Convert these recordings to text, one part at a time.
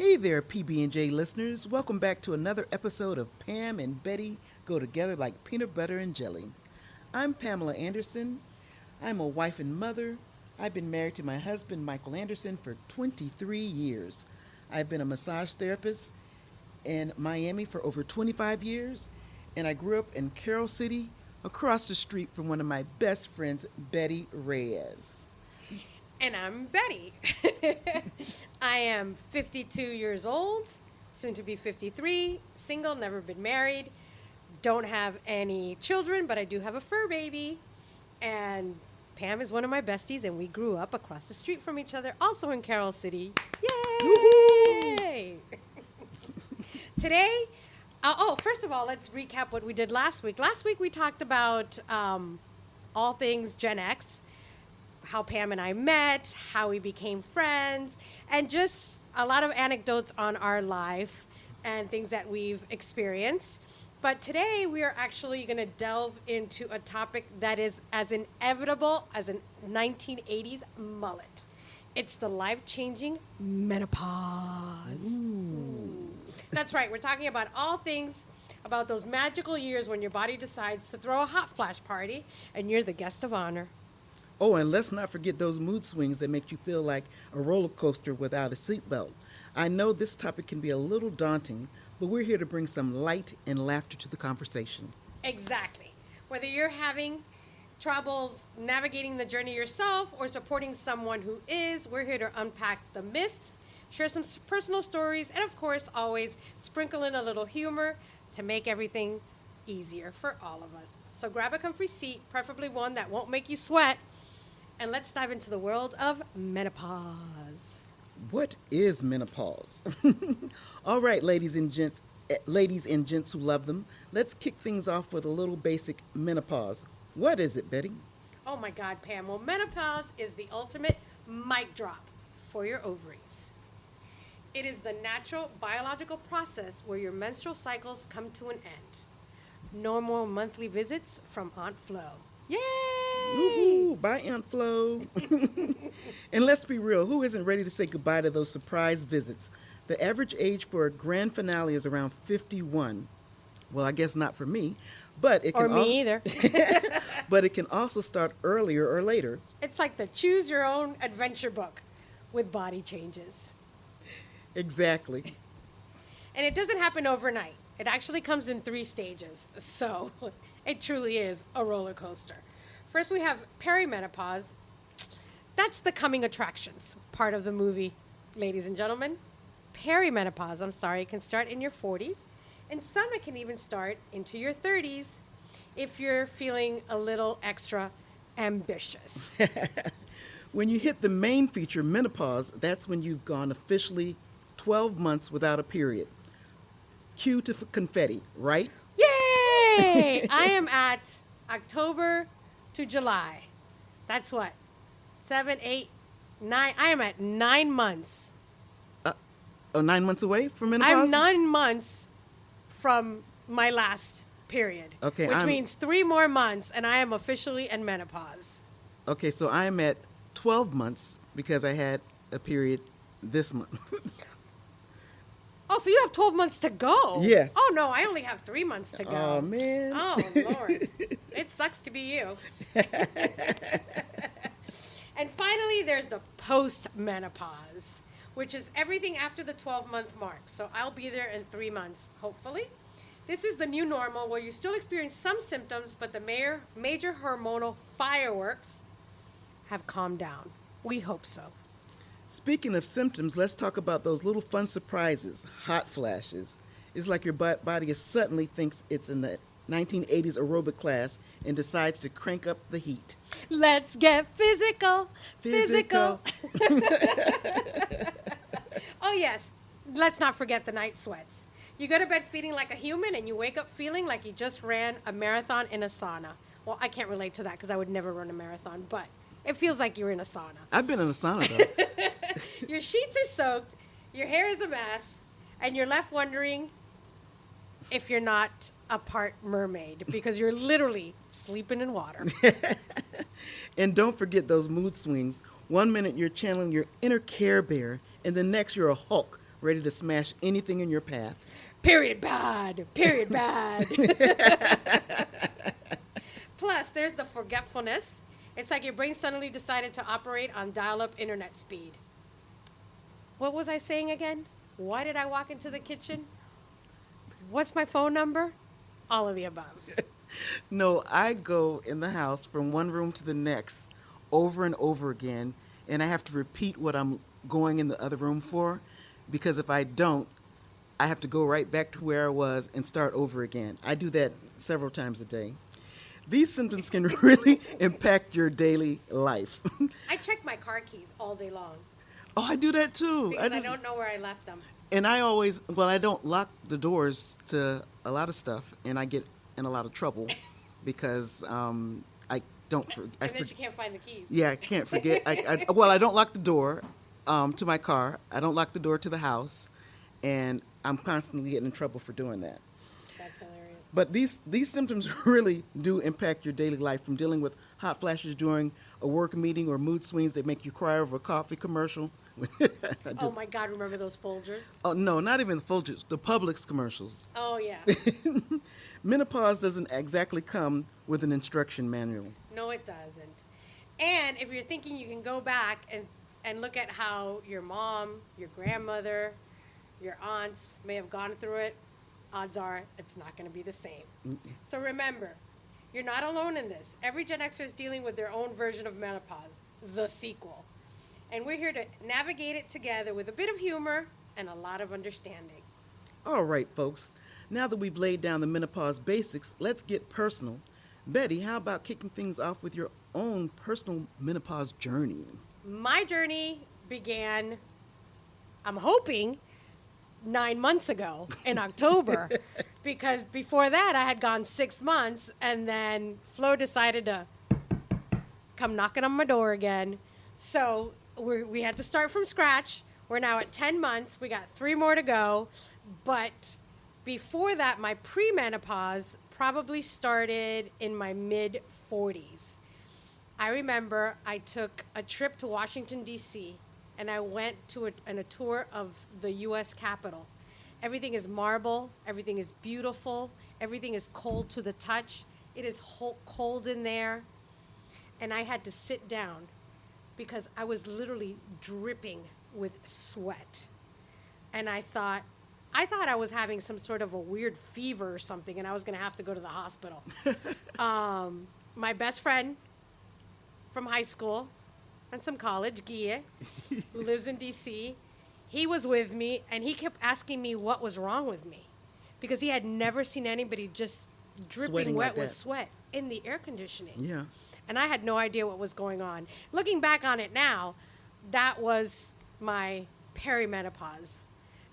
Hey there, PB&J listeners. Welcome back to another episode of Pam and Betty Go Together Like Peanut Butter and Jelly. I'm Pamela Anderson. I'm a wife and mother. I've been married to my husband, Michael Anderson, for 23 years. I've been a massage therapist in Miami for over 25 years, and I grew up in Carroll City, across the street from one of my best friends, Betty Reyes. And I'm Betty. I am 52 years old, soon to be 53, single, never been married, don't have any children, but I do have a fur baby. And Pam is one of my besties, and we grew up across the street from each other, also in Carroll City. Yay! Today, first of all, let's recap what we did last week. Last week we talked about all things Gen X, how Pam and I met, how we became friends, and just a lot of anecdotes on our life and things that we've experienced. But today we are actually going to delve into a topic that is as inevitable as a 1980s mullet. It's the life-changing menopause. Ooh. That's right. We're talking about all things about those magical years when your body decides to throw a hot flash party and you're the guest of honor. Oh, and let's not forget those mood swings that make you feel like a roller coaster without a seatbelt. I know this topic can be a little daunting, but we're here to bring some light and laughter to the conversation. Exactly. Whether you're having troubles navigating the journey yourself or supporting someone who is, we're here to unpack the myths, share some personal stories, and of course, always sprinkle in a little humor to make everything easier for all of us. So grab a comfy seat, preferably one that won't make you sweat, and let's dive into the world of menopause. What is menopause? All right, ladies and gents who love them, let's kick things off with a little basic menopause. What is it, Betty? Oh my God, Pam. Well, menopause is the ultimate mic drop for your ovaries. It is the natural biological process where your menstrual cycles come to an end. No more monthly visits from Aunt Flo. Yay! Woohoo! Bye, Aunt Flo. And let's be real, who isn't ready to say goodbye to those surprise visits? The average age for a grand finale is around 51. Well, I guess not for me, but it can or me either. But it can also start earlier or later. It's like the choose your own adventure book with body changes. Exactly. And it doesn't happen overnight. It actually comes in 3 stages. So it truly is a roller coaster. First, we have perimenopause. That's the coming attractions part of the movie, ladies and gentlemen. Perimenopause, can start in your 40s. And some it can even start into your 30s if you're feeling a little extra ambitious. When you hit the main feature, menopause, that's when you've gone officially 12 months without a period. Cue to confetti, right? Yay! I am at October to July. That's what? 7, 8, 9. I am at 9 months. 9 months away from menopause? I'm 9 months from my last period. Okay, which means 3 more months, and I am officially in menopause. Okay, so I'm at 12 months because I had a period this month. Oh, so you have 12 months to go? Yes. Oh, no, I only have 3 months to go. Oh, man. Oh, Lord. It sucks to be you. And finally, there's the post-menopause, which is everything after the 12-month mark. So I'll be there in 3 months, hopefully. This is the new normal where you still experience some symptoms, but the major hormonal fireworks have calmed down. We hope so. Speaking of symptoms, let's talk about those little fun surprises, hot flashes. It's like your body suddenly thinks it's in the 1980s aerobic class and decides to crank up the heat. Let's get physical. Physical. Oh, yes. Let's not forget the night sweats. You go to bed feeling like a human and you wake up feeling like you just ran a marathon in a sauna. Well, I can't relate to that because I would never run a marathon, but it feels like you're in a sauna. I've been in a sauna, though. Your sheets are soaked, your hair is a mess, and you're left wondering if you're not a part mermaid because you're literally sleeping in water. And don't forget those mood swings. 1 minute you're channeling your inner Care Bear, and the next you're a Hulk ready to smash anything in your path. Period bad. Period bad. Plus, there's the forgetfulness. It's like your brain suddenly decided to operate on dial-up internet speed. What was I saying again? Why did I walk into the kitchen? What's my phone number? All of the above. No, I go in the house from one room to the next over and over again, and I have to repeat what I'm going in the other room for, because if I don't, I have to go right back to where I was and start over again. I do that several times a day. These symptoms can really impact your daily life. I check my car keys all day long Oh, I do that too. because I don't know where I left them. And I always, I don't lock the doors to a lot of stuff, and I get in a lot of trouble because I don't. And then you can't find the keys. Yeah, I can't forget. I don't lock the door to my car. I don't lock the door to the house, and I'm constantly getting in trouble for doing that. That's hilarious. But these symptoms really do impact your daily life, from dealing with hot flashes during a work meeting or mood swings that make you cry over a coffee commercial. Oh my God, remember those Folgers? Oh, no, not even the Folgers, the Publix commercials. Oh, yeah. Menopause doesn't exactly come with an instruction manual. No, it doesn't. And if you're thinking you can go back and look at how your mom, your grandmother, your aunts may have gone through it, odds are it's not going to be the same. So remember, you're not alone in this. Every Gen Xer is dealing with their own version of menopause, the sequel. And we're here to navigate it together with a bit of humor and a lot of understanding. All right, folks. Now that we've laid down the menopause basics, let's get personal. Betty, how about kicking things off with your own personal menopause journey? My journey began, I'm hoping, 9 months ago in October, because before that I had gone 6 months, and then Flo decided to come knocking on my door again. So we had to start from scratch. We're now at 10 months. We got 3 more to go. But before that, my premenopause probably started in my mid-40s. I remember I took a trip to Washington, D.C., and I went to a tour of the U.S. Capitol. Everything is marble. Everything is beautiful. Everything is cold to the touch. It is cold in there. And I had to sit down because I was literally dripping with sweat. And I thought I was having some sort of a weird fever or something, and I was going to have to go to the hospital. My best friend from high school and some college, Guille, who lives in D.C., he was with me, and he kept asking me what was wrong with me, because he had never seen anybody just dripping Sweating wet like with that. sweat in the air conditioning. Yeah. And I had no idea what was going on. Looking back on it now, that was my perimenopause.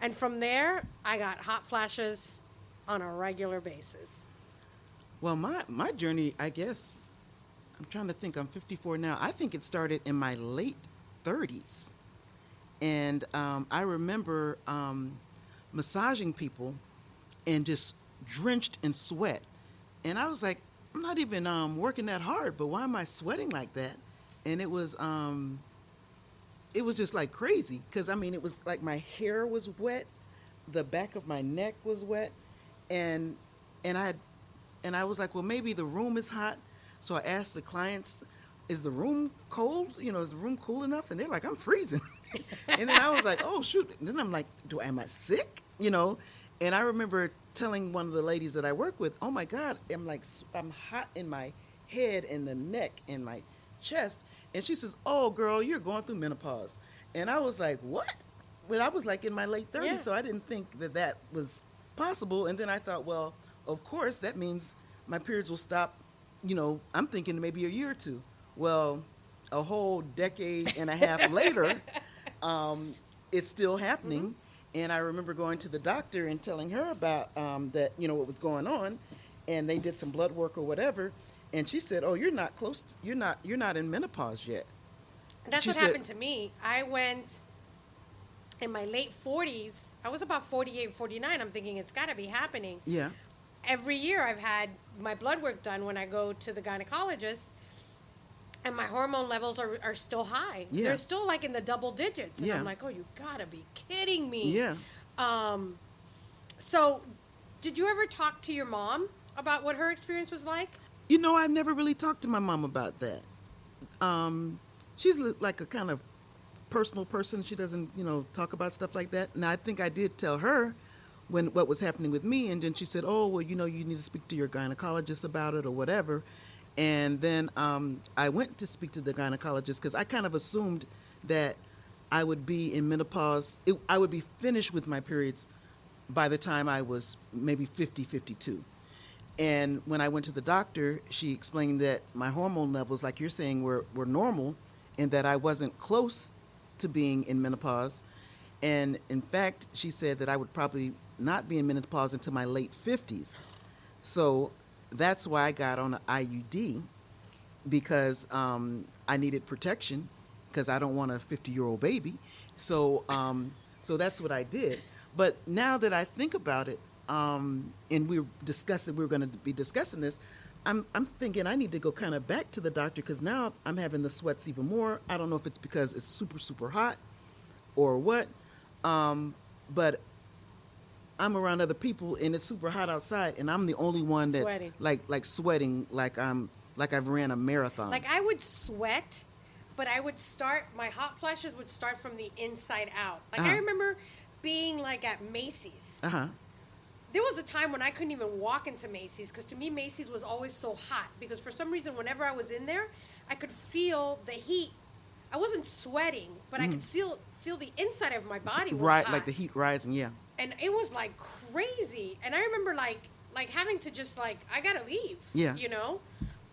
And from there, I got hot flashes on a regular basis. Well, my journey, I guess, I'm trying to think. I'm 54 now. I think it started in my late 30s. And I remember massaging people and just drenched in sweat. And I was like, I'm not even working that hard, but why am I sweating like that? And it was just like crazy, because I mean, it was like my hair was wet, the back of my neck was wet, and I was like, well, maybe the room is hot. So I asked the clients, is the room cold? Is the room cool enough? And they're like, I'm freezing. And then I was like, oh shoot. And then I'm like, am I sick? And I remember telling one of the ladies that I work with, oh my God, I'm hot in my head and the neck and my chest. And she says, oh girl, you're going through menopause. And I was like, what? But I was like in my late 30s, Yeah. so I didn't think that was possible. And then I thought, well, of course, that means my periods will stop, I'm thinking maybe a year or two. Well, a whole decade and a half later, it's still happening. Mm-hmm. And I remember going to the doctor and telling her about that, what was going on, and they did some blood work or whatever, and she said, "Oh, you're not close. You're not in menopause yet." That's what happened to me. I went in my late 40s. I was about 48, 49. I'm thinking it's got to be happening. Yeah. Every year I've had my blood work done when I go to the gynecologist, And my hormone levels are still high. Yeah. They're still like in the double digits. And Yeah. I'm like, oh, you gotta be kidding me. Yeah. So did you ever talk to your mom about what her experience was like? You know, I've never really talked to my mom about that. She's like a kind of personal person. She doesn't, talk about stuff like that. Now, I think I did tell her what was happening with me, and then she said, "Oh, well, you need to speak to your gynecologist about it or whatever." And then I went to speak to the gynecologist because I kind of assumed that I would be in menopause. I would be finished with my periods by the time I was maybe 50, 52. And when I went to the doctor, she explained that my hormone levels, like you're saying, were normal, and that I wasn't close to being in menopause. And in fact, she said that I would probably not be in menopause until my late 50s. So that's why I got on an IUD, because I needed protection, because I don't want a 50-year-old baby. So that's what I did. But now that I think about it, and we were going to be discussing this, I'm thinking I need to go kind of back to the doctor, because now I'm having the sweats even more. I don't know if it's because it's super, super hot or what, but I'm around other people and it's super hot outside, and I'm the only one that's Sweating. like sweating like I've ran a marathon. Like I would sweat, but my hot flashes would start from the inside out. Like I remember being like at Macy's. There was a time when I couldn't even walk into Macy's, because to me Macy's was always so hot, because for some reason whenever I was in there, I could feel the heat. I wasn't sweating, but I could feel the inside of my body was hot. Like the heat rising, yeah. And it was like crazy. And I remember like having to just like, I gotta leave. Yeah.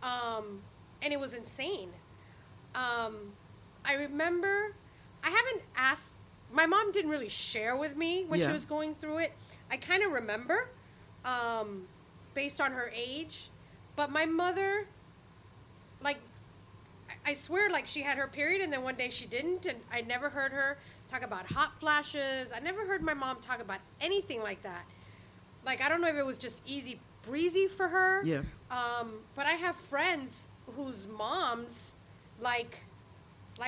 And it was insane. I remember, I haven't asked, my mom didn't really share with me when she was going through it. I kind of remember, based on her age, but my mother, like, I swear, like, she had her period and then one day she didn't, and I never heard her talk about hot flashes. I never heard my mom talk about anything like that. Like, I don't know if it was just easy breezy for her. Yeah. But I have friends whose moms, like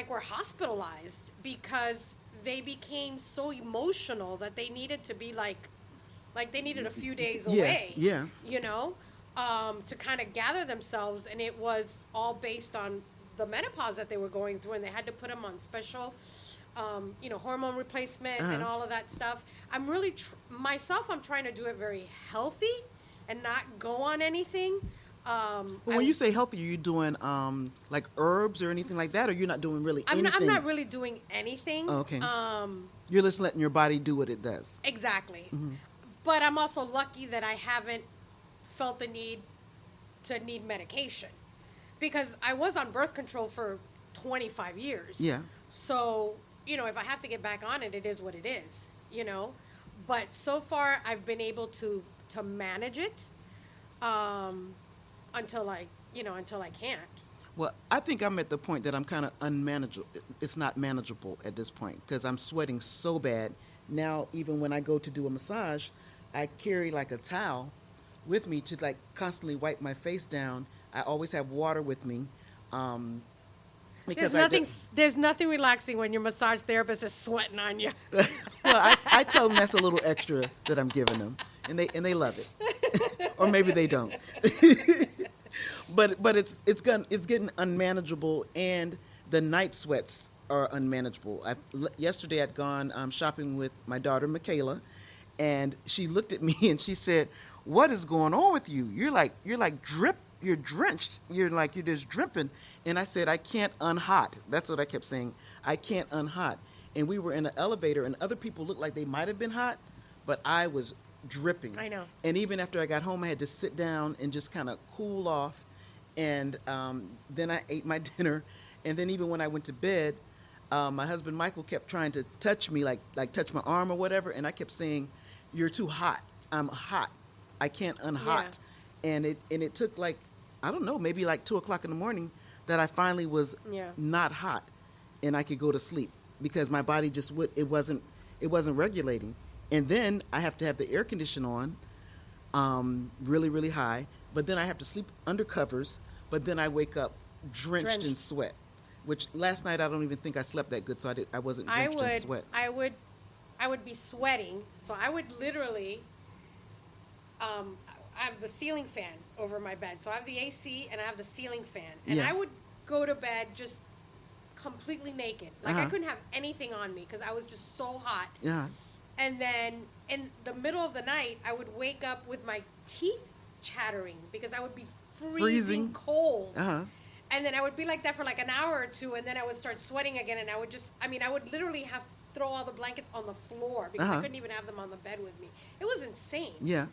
were hospitalized because they became so emotional that they needed to be like they needed a few days away. Yeah. To kind of gather themselves, and it was all based on the menopause that they were going through, and they had to put them on special, hormone replacement and all of that stuff. I'm really, I'm trying to do it very healthy and not go on anything. But when you say healthy, are you doing like herbs or anything like that, or you're not doing really anything? I'm not really doing anything. Oh, okay. You're just letting your body do what it does. Exactly. Mm-hmm. But I'm also lucky that I haven't felt the need to need medication, because I was on birth control for 25 years. Yeah. So, if I have to get back on it, it is what it is, But so far, I've been able to manage it until I can't. Well, I think I'm at the point that I'm kind of unmanageable. It's not manageable at this point, because I'm sweating so bad. Now, even when I go to do a massage, I carry like a towel with me to like constantly wipe my face down. I always have water with me. Because there's nothing relaxing when your massage therapist is sweating on you. Well, I tell them that's a little extra that I'm giving them, and they love it, or maybe they don't. But it's getting unmanageable, and the night sweats are unmanageable. Yesterday I'd gone shopping with my daughter Michaela, and she looked at me and she said, "What is going on with you? You're like you're drenched. You're just dripping." And I said, "I can't unhot." That's what I kept saying. I can't unhot. And we were in an elevator, and other people looked like they might have been hot, but I was dripping. I know. And even after I got home, I had to sit down and just kind of cool off. And then I ate my dinner. And then even when I went to bed, my husband Michael kept trying to touch me, like touch my arm or whatever. And I kept saying, "You're too hot. I'm hot. I can't unhot." Yeah. And it took like, I don't know, maybe like 2:00 in the morning that I finally was not hot, and I could go to sleep, because my body just it wasn't regulating. And then I have to have the air conditioner on, really, really high. But then I have to sleep under covers. But then I wake up drenched in sweat. Which last night I don't even think I slept that good, so I wasn't I drenched in would, sweat. I would be sweating, so I would literally, I have the ceiling fan over my bed, so I have the AC and I have the ceiling fan, and Yeah. I would go to bed just completely naked, like I couldn't have anything on me because I was just so hot. Yeah. And then in the middle of the night, I would wake up with my teeth chattering because I would be freezing cold. Uh-huh. And then I would be like that for like an hour or two, and then I would start sweating again, and I would just, I mean, I would literally have to throw all the blankets on the floor because I couldn't even have them on the bed with me. It was insane. Yeah.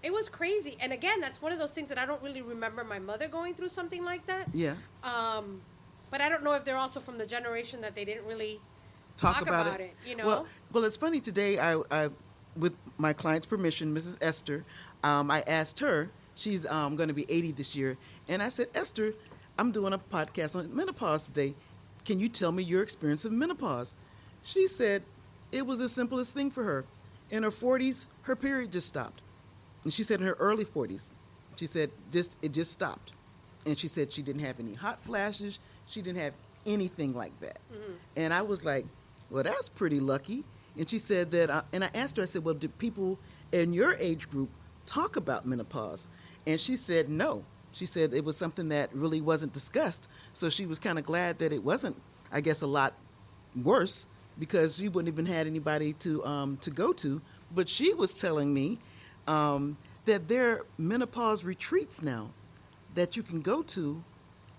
It was crazy. And again, that's one of those things that I don't really remember my mother going through something like that. Yeah. But I don't know if they're also from the generation that they didn't really Talk about it, you know? Well, it's funny today. I with my client's permission, Mrs. Esther, I asked her. She's going to be 80 this year, and I said, Esther, I'm doing a podcast on menopause today. Can you tell me your experience of menopause? She said it was the simplest thing for her. In her 40s, her period just stopped, and she said in her early 40s, she said it just stopped, and she said she didn't have any hot flashes. She didn't have anything like that, and I was like, well, that's pretty lucky. And she said that, and I asked her, I said, well, did people in your age group talk about menopause? And she said no. She said it was something that really wasn't discussed. So she was kind of glad that it wasn't, I guess, a lot worse because she wouldn't even had anybody to go to. But she was telling me that there are menopause retreats now that you can go to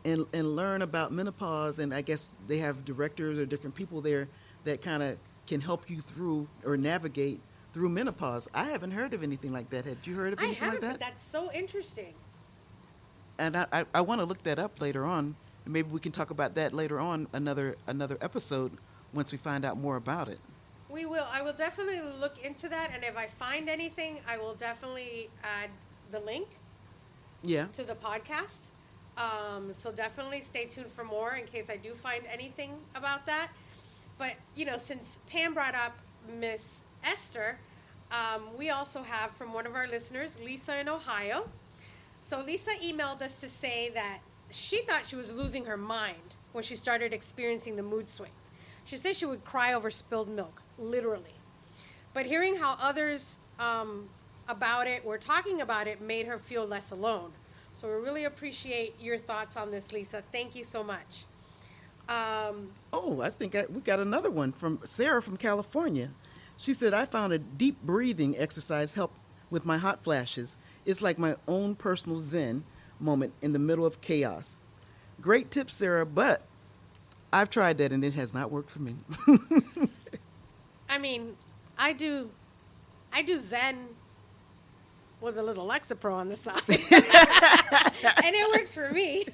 and learn about menopause. And I guess they have directors or different people there that kind of can help you through or navigate through menopause. I haven't heard of anything like that. Had you heard of anything like that? But that's so interesting. And I want to look that up later on. Maybe we can talk about that later on, another episode, once we find out more about it. We will. I will definitely look into that, and if I find anything, I will definitely add the link to the podcast. So definitely stay tuned for more in case I do find anything about that. But, since Pam brought up Miss Esther, we also have from one of our listeners, Lisa in Ohio. So Lisa emailed us to say that she thought she was losing her mind when she started experiencing the mood swings. She said she would cry over spilled milk, literally. But hearing how others were talking about it, made her feel less alone. So we really appreciate your thoughts on this, Lisa. Thank you so much. I think we got another one from Sarah from California. She said, I found a deep breathing exercise help with my hot flashes. It's like my own personal zen moment in the middle of chaos. Great tip, Sarah, but I've tried that and it has not worked for me. I mean, I do zen with a little Lexapro on the side. And it works for me.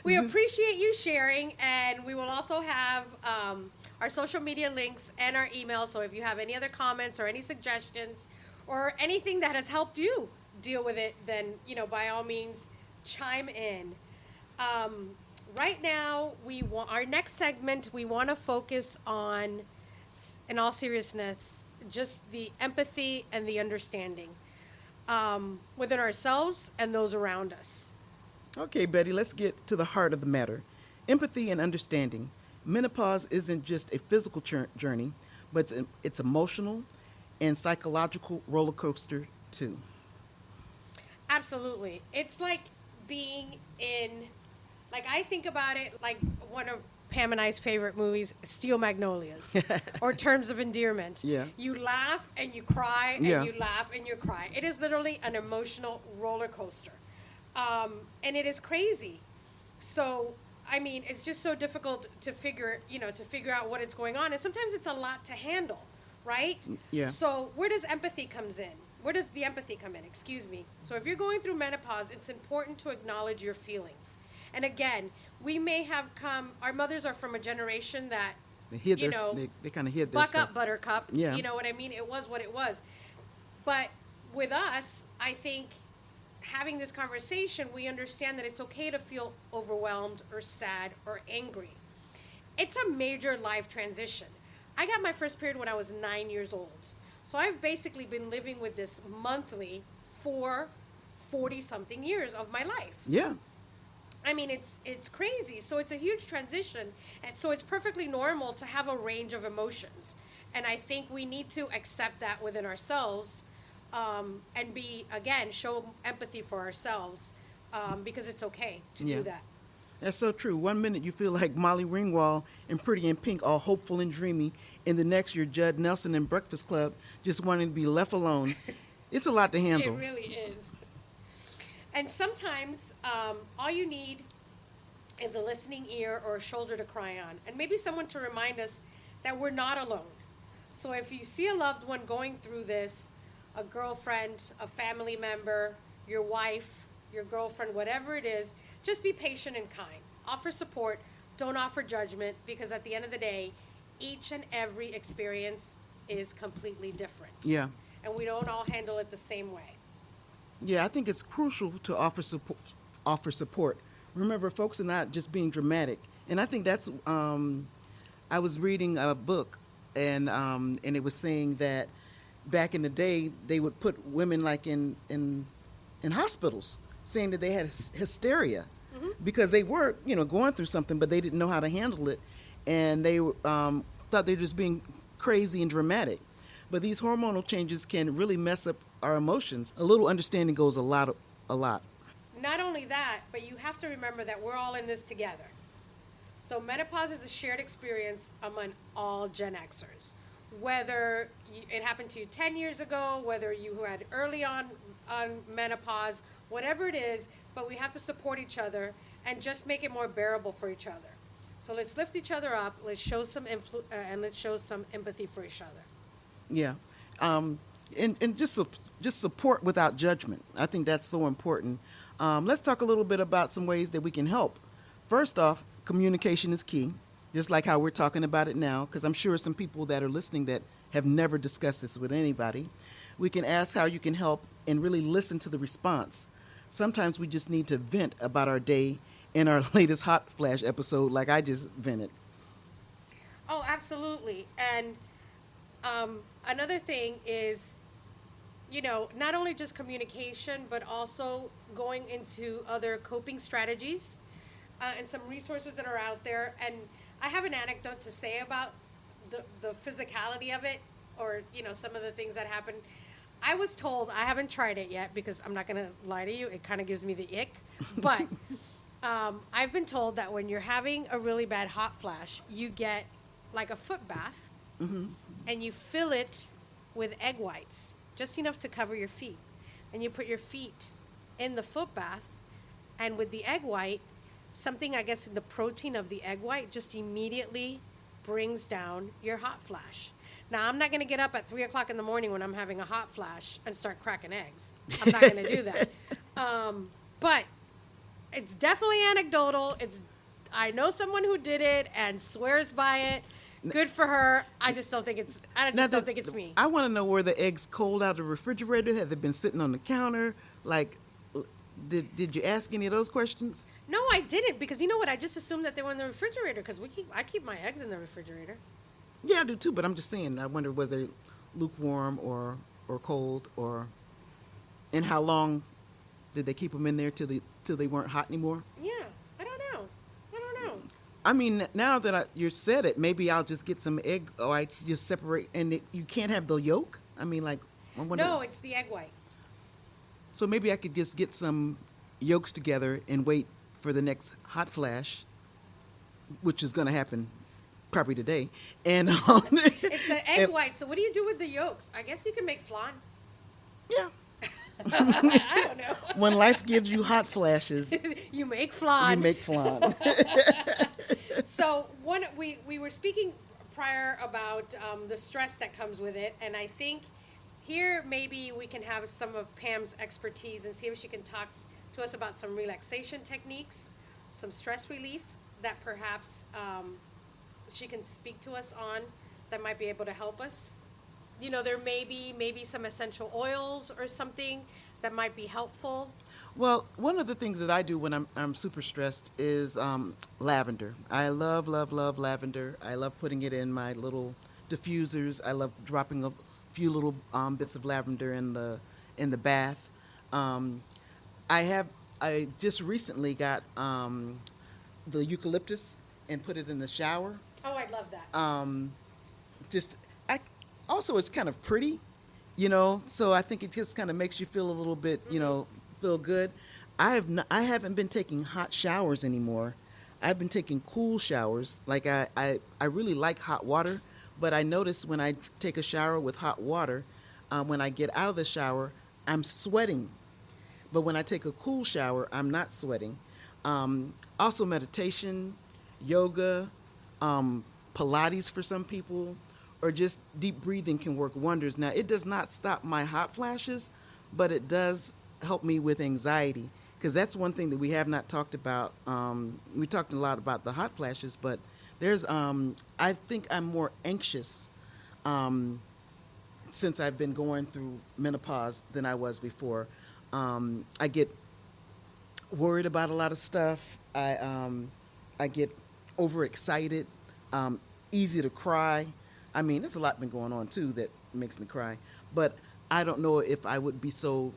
We appreciate you sharing, and we will also have our social media links and our email. So if you have any other comments or any suggestions or anything that has helped you deal with it, then, by all means, chime in. Right now, our next segment, we want to focus on, in all seriousness, just the empathy and the understanding within ourselves and those around us. Okay, Betty, let's get to the heart of the matter. Empathy and understanding. Menopause isn't just a physical journey, but it's emotional and psychological roller coaster too. Absolutely. It's like being I think about it like one of Pam and I's favorite movies, Steel Magnolias, or Terms of Endearment. Yeah. You laugh and you cry, and you laugh and you cry. It is literally an emotional roller coaster. And it is crazy. So, I mean, it's just so difficult to figure out what is going on. And sometimes it's a lot to handle, right? Yeah. So where does empathy comes in? Where does the empathy come in? Excuse me. So if you're going through menopause, it's important to acknowledge your feelings. And again, we may have our mothers are from a generation that, they kind of hid their buck stuff. up, buttercup. Yeah. You know what I mean? It was what it was. But with us, I think having this conversation, we understand that it's okay to feel overwhelmed or sad or angry. It's a major life transition. I got my first period when I was 9 years old. So I've basically been living with this monthly for 40 something years of my life. Yeah. I mean, it's crazy. So it's a huge transition, and so it's perfectly normal to have a range of emotions. And I think we need to accept that within ourselves, and show empathy for ourselves, because it's okay to Yeah. do that. That's so true. One minute you feel like Molly Ringwald in Pretty in Pink, all hopeful and dreamy, and the next you're Judd Nelson in Breakfast Club, just wanting to be left alone. It's a lot to It handle. really is. And sometimes all you need is a listening ear or a shoulder to cry on, and maybe someone to remind us that we're not alone. So if you see a loved one going through this, a girlfriend, a family member, your wife, your girlfriend, whatever it is, just be patient and kind. Offer support, don't offer judgment, because at the end of the day, each and every experience is completely different. Yeah. And we don't all handle it the same way. Yeah, I think it's crucial to offer support. Remember, folks are not just being dramatic, and I think that's. I was reading a book, and it was saying that back in the day they would put women like in hospitals, saying that they had hysteria because they were going through something, but they didn't know how to handle it, and they thought they were just being crazy and dramatic. But these hormonal changes can really mess up our emotions. A little understanding goes a lot. Not only that, but you have to remember that we're all in this together. So menopause is a shared experience among all Gen Xers. Whether it happened to you 10 years ago, whether you had early on menopause, whatever it is, but we have to support each other and just make it more bearable for each other. So let's lift each other up. Let's show some and let's show some empathy for each other. Yeah, and just support without judgment. I think that's so important. Let's talk a little bit about some ways that we can help. First off, communication is key, just like how we're talking about it now, because I'm sure some people that are listening that have never discussed this with anybody. We can ask how you can help and really listen to the response. Sometimes we just need to vent about our day in our latest Hot Flash episode, like I just vented. Oh, absolutely. And another thing is, not only just communication, but also going into other coping strategies and some resources that are out there. And I have an anecdote to say about the physicality of it, or, some of the things that happen. I was told, I haven't tried it yet because I'm not going to lie to you, it kind of gives me the ick. But I've been told that when you're having a really bad hot flash, you get like a foot bath, and you fill it with egg whites, just enough to cover your feet. And you put your feet in the foot bath, and with the egg white, something, I guess, in the protein of the egg white just immediately brings down your hot flash. Now, I'm not going to get up at 3 o'clock in the morning when I'm having a hot flash and start cracking eggs. I'm not going to do that. But it's definitely anecdotal. I know someone who did it and swears by it. Good for her. I just don't think it's. Don't think it's me. I want to know, were the eggs cold out of the refrigerator? Have they been sitting on the counter? Like, did you ask any of those questions? No, I didn't, because you know what? I just assumed that they were in the refrigerator, because I keep my eggs in the refrigerator. Yeah, I do too. But I'm just saying. I wonder whether lukewarm or cold, and how long did they keep them in there till they weren't hot anymore? Yeah, I don't know. I mean, now that you said it, maybe I'll just get some egg whites, just separate, and you can't have the yolk? I mean, like, I wonder. No, it's the egg white. So maybe I could just get some yolks together and wait for the next hot flash, which is going to happen probably today. And it's the egg white. So what do you do with the yolks? I guess you can make flan. Yeah. I don't know. When life gives you hot flashes, you make flan. You make flan. So we were speaking prior about the stress that comes with it, and I think here maybe we can have some of Pam's expertise and see if she can talk to us about some relaxation techniques, some stress relief that perhaps she can speak to us on that might be able to help us. There may be maybe some essential oils or something that might be helpful. Well, one of the things that I do when I'm super stressed is lavender. I love lavender. I love putting it in my little diffusers. I love dropping a few little bits of lavender in the bath. I just recently got the eucalyptus and put it in the shower. Oh, I love that. Just I also it's kind of pretty, so I think it just kind of makes you feel a little bit, feel good. I haven't been taking hot showers anymore. I've been taking cool showers. Like I really like hot water, but I notice when I take a shower with hot water, when I get out of the shower, I'm sweating. But when I take a cool shower, I'm not sweating. Also meditation, yoga, Pilates for some people, or just deep breathing can work wonders. Now, it does not stop my hot flashes, but it does help me with anxiety, because that's one thing that we have not talked about. We talked a lot about the hot flashes, but there's, I think I'm more anxious since I've been going through menopause than I was before. I get worried about a lot of stuff. I get overexcited, easy to cry. I mean, there's a lot been going on too that makes me cry. But I don't know if I would be so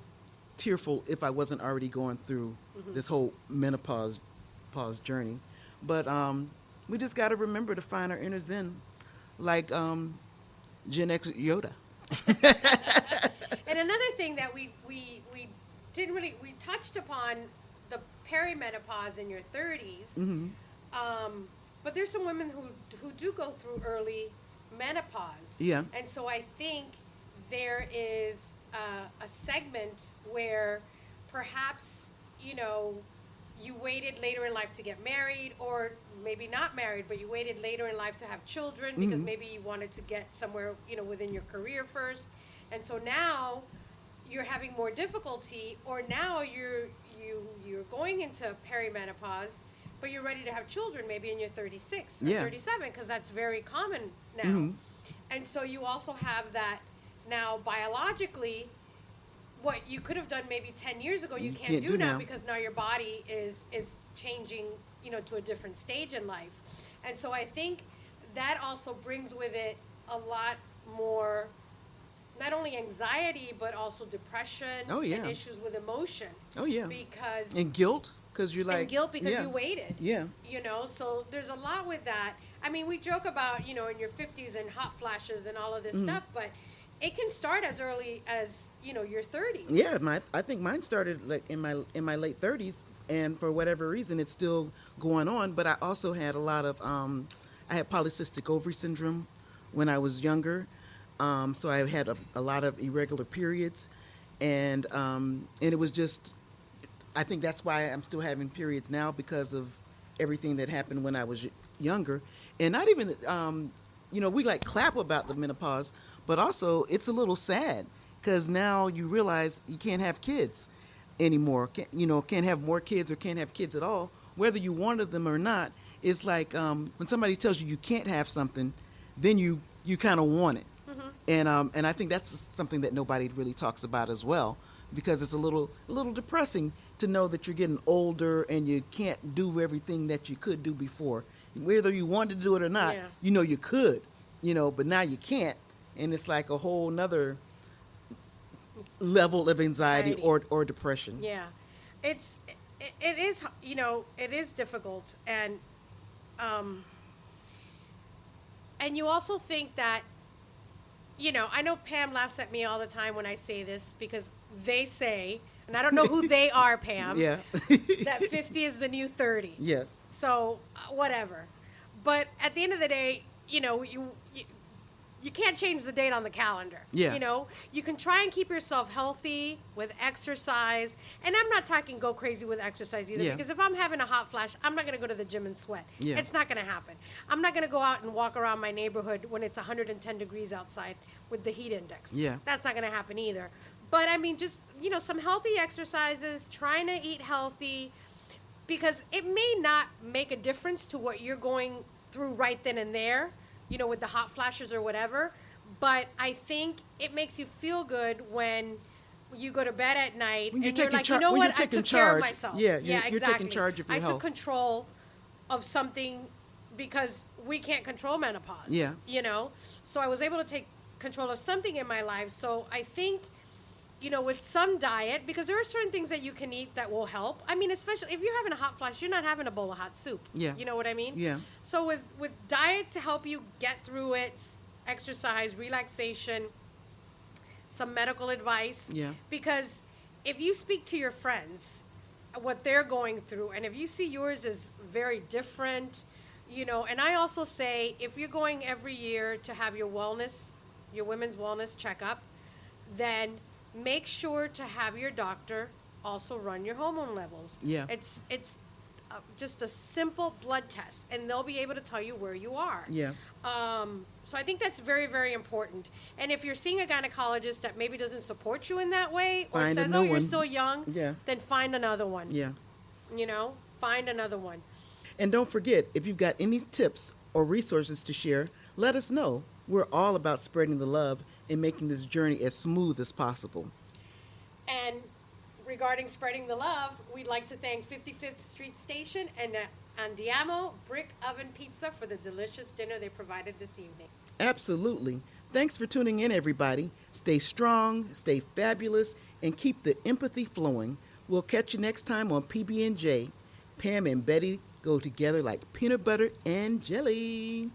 tearful if I wasn't already going through this whole menopause journey. But we just got to remember to find our inner zen, like Gen X Yoda. And another thing that we didn't really, we touched upon the perimenopause in your 30s, but there's some women who do go through early menopause. Yeah. And so I think there is a segment where perhaps, you waited later in life to get married, or maybe not married, but you waited later in life to have children because maybe you wanted to get somewhere, within your career first. And so now you're having more difficulty, or now you're going into perimenopause, but you're ready to have children maybe in your 36 or 37, because that's very common now. And so you also have that now biologically. What you could have done maybe 10 years ago, you can't do now, because now your body is changing, to a different stage in life. And so I think that also brings with it a lot more, not only anxiety, but also depression and issues with emotion. Oh, yeah. Because... And guilt, because you're like... And guilt because you waited. Yeah. So there's a lot with that. I mean, we joke about, in your 50s and hot flashes and all of this stuff, but it can start as early as, your 30s. Yeah, I think mine started like in my late 30s, and for whatever reason, it's still going on. But I also had a lot of, I had polycystic ovary syndrome when I was younger. So I had a lot of irregular periods, and it was just, I think that's why I'm still having periods now, because of everything that happened when I was younger. And not even, we like clap about the menopause, but also it's a little sad, because now you realize you can't have kids anymore. Can't have more kids, or can't have kids at all, whether you wanted them or not. It's like when somebody tells you can't have something, then you kind of want it. And I think that's something that nobody really talks about as well, because it's a little depressing to know that you're getting older and you can't do everything that you could do before. Whether you wanted to do it or not, you could, but now you can't. And it's like a whole nother level of anxiety. or depression. Yeah. It is, it is difficult. And you also think that, I know Pam laughs at me all the time when I say this, because they say, and I don't know who they are, Pam, that 50 is the new 30. Yes. So, whatever. But at the end of the day, you can't change the date on the calendar. Yeah. You can try and keep yourself healthy with exercise. And I'm not talking go crazy with exercise either, because if I'm having a hot flash, I'm not going to go to the gym and sweat. Yeah. It's not going to happen. I'm not going to go out and walk around my neighborhood when it's 110 degrees outside with the heat index. Yeah. That's not going to happen either. But I mean, just, some healthy exercises, trying to eat healthy, because it may not make a difference to what you're going through right then and there, with the hot flashes or whatever. But I think it makes you feel good when you go to bed at night and you're like, you know what, I took care of myself. Yeah, exactly. You're taking charge of your health. I took control of something, because we can't control menopause. Yeah. So I was able to take control of something in my life. So I think with some diet, because there are certain things that you can eat that will help. I mean, especially if you're having a hot flash, you're not having a bowl of hot soup. Yeah. You know what I mean? Yeah. So with diet to help you get through it, exercise, relaxation, some medical advice. Yeah. Because if you speak to your friends, what they're going through, and if you see yours is very different, and I also say, if you're going every year to have your women's wellness checkup, then make sure to have your doctor also run your hormone levels. Yeah. It's just a simple blood test, and they'll be able to tell you where you are. Yeah. So I think that's very, very important. And if you're seeing a gynecologist that maybe doesn't support you in that way, or Find a says, new "Oh, you're one." still young," Yeah. then find another one. Yeah. Find another one. And don't forget, if you've got any tips or resources to share, let us know. We're all about spreading the love and making this journey as smooth as possible. And regarding spreading the love, we'd like to thank 55th Street Station and Andiamo Brick Oven Pizza for the delicious dinner they provided this evening. Absolutely. Thanks for tuning in, everybody. Stay strong, stay fabulous, and keep the empathy flowing. We'll catch you next time on PB&J. Pam and Betty go together like peanut butter and jelly.